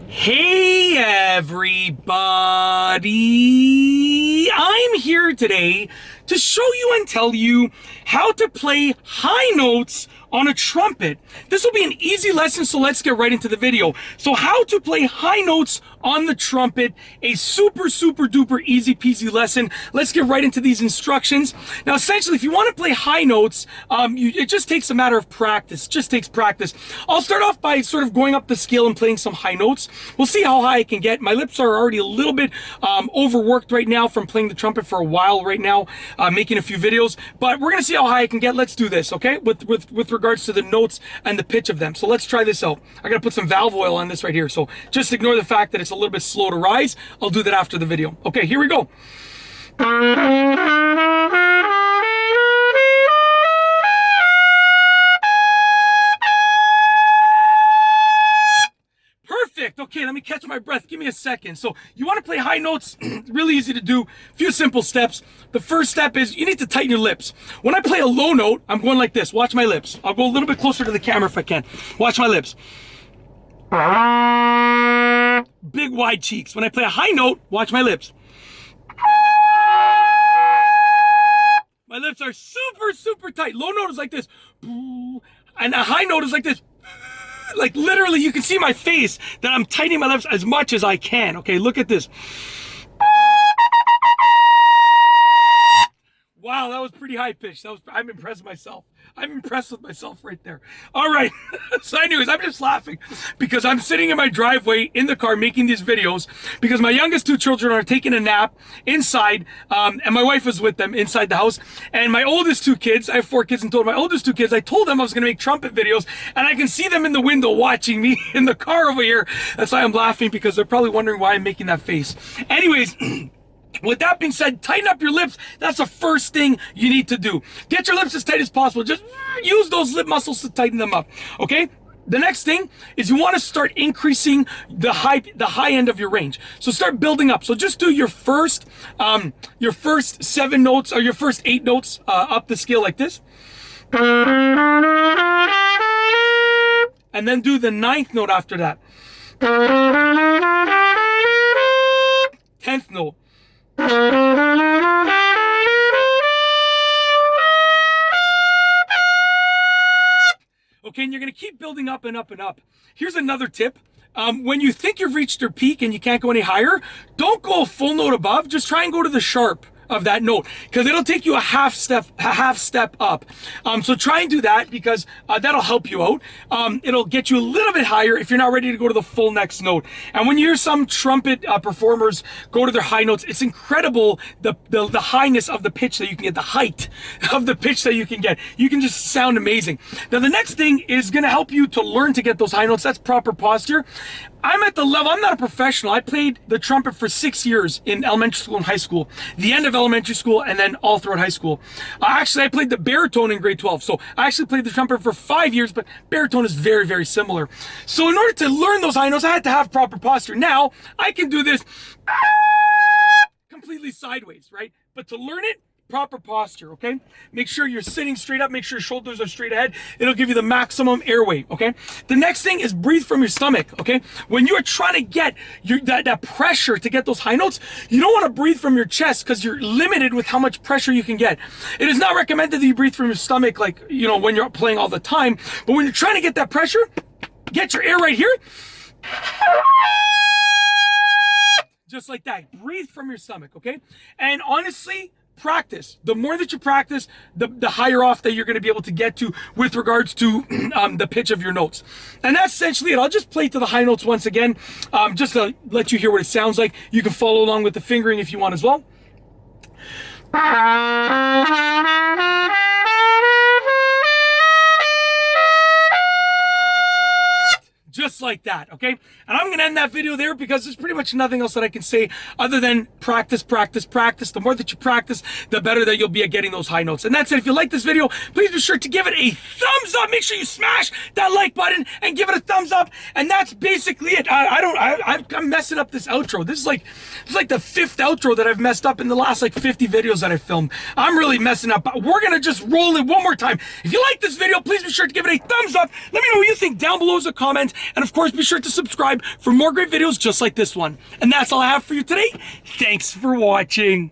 Hey everybody! I'm here today to show you and tell you how to play high notes on a trumpet. This will be an easy lesson, so let's get right into the video. So how to play high notes on the trumpet, a super duper easy peasy lesson. Let's get right into these instructions. Now essentially, if you want to play high notes, it just takes a matter of practice. Just takes practice. I'll start off by sort of going up the scale and playing some high notes. We'll see how high I can get. My lips are already a little bit overworked right now from playing the trumpet for a while right now, making a few videos, but we're gonna see how high I can get. Let's do this, okay? With regards to the notes and the pitch of them. So let's try this out. I gotta put some valve oil on this right here, so just ignore the fact that it's a little bit slow to rise. I'll do that after the video. Okay, here we go. Perfect. Okay, let me catch my breath. Give me a second. So you want to play high notes, really easy to do. A few simple steps. The first step is you need to tighten your lips. When I play a low note, I'm going like this. Watch my lips. I'll go a little bit closer to the camera if I can. Watch my lips. Big wide cheeks. When I play a high note, watch my lips. My lips are super tight. Low note is like this. And a high note is like this. Like literally you can see my face that I'm tightening my lips as much as I can. Okay, look at this. Wow, that was pretty high pitched. I'm impressed with myself. I'm impressed with myself right there. All right. So anyways, I'm just laughing because I'm sitting in my driveway in the car making these videos because my youngest two children are taking a nap inside, and my wife was with them inside the house. And my oldest two kids, I have 4 kids in total, my oldest two kids, I told them I was going to make trumpet videos, and I can see them in the window watching me in the car over here. That's why I'm laughing, because they're probably wondering why I'm making that face. Anyways, with that being said, tighten up your lips. That's the first thing you need to do. Get your lips as tight as possible. Just use those lip muscles to tighten them up, okay? The next thing is you want to start increasing the high end of your range. So start building up. So just do your first 7 notes, or your first 8 notes up the scale like this. And then do the 9th note after that. 10th note. Okay, and you're going to keep building up and up and up. Here's another tip. When you think you've reached your peak and you can't go any higher, don't go a full note above. Just try and go to the sharp of that note, because it'll take you a half step up. So try and do that, because that'll help you out. It'll get you a little bit higher if you're not ready to go to the full next note. And when you hear some trumpet performers go to their high notes, it's incredible the highness of the pitch that you can get, the height of the pitch that you can get. You can just sound amazing. Now the next thing is going to help you to learn to get those high notes. That's proper posture. I'm at the level, I'm not a professional. I played the trumpet for 6 years in elementary school and high school, the end of elementary school, and then all throughout high school. Actually, I played the baritone in grade 12. So I actually played the trumpet for 5 years, but baritone is very similar. So in order to learn those high notes, I had to have proper posture. Now, I can do this completely sideways, right? But to learn it, proper posture, okay? Make sure you're sitting straight up. Make sure your shoulders are straight ahead. It'll give you the maximum airway, okay? The next thing is breathe from your stomach, okay? When you're trying to get that pressure to get those high notes, you don't want to breathe from your chest, because you're limited with how much pressure you can get. It is not recommended that you breathe from your stomach, like, you know, when you're playing all the time. But when you're trying to get that pressure, get your air right here. Just like that. Breathe from your stomach, okay? And honestly, practice. The more that you practice, the higher off that you're going to be able to get to with regards to the pitch of your notes. And that's essentially it. I'll just play to the high notes once again, just to let you hear what it sounds like. You can follow along with the fingering if you want as well. Just like that, okay? And I'm going to end that video there, because there's pretty much nothing else that I can say other than practice. The more that you practice, the better that you'll be at getting those high notes. And that's it. If you like this video, please be sure to give it a thumbs up. Make sure you smash that like button and give it a thumbs up. And that's basically it. I'm messing up this outro. This is like the 5th outro that I've messed up in the last like 50 videos that I filmed. I'm really messing up. But we're going to just roll it one more time. If you like this video, please be sure to give it a thumbs up. Let me know what you think down below as a comment. And of course, be sure to subscribe for more great videos just like this one. And that's all I have for you today. Thanks for watching.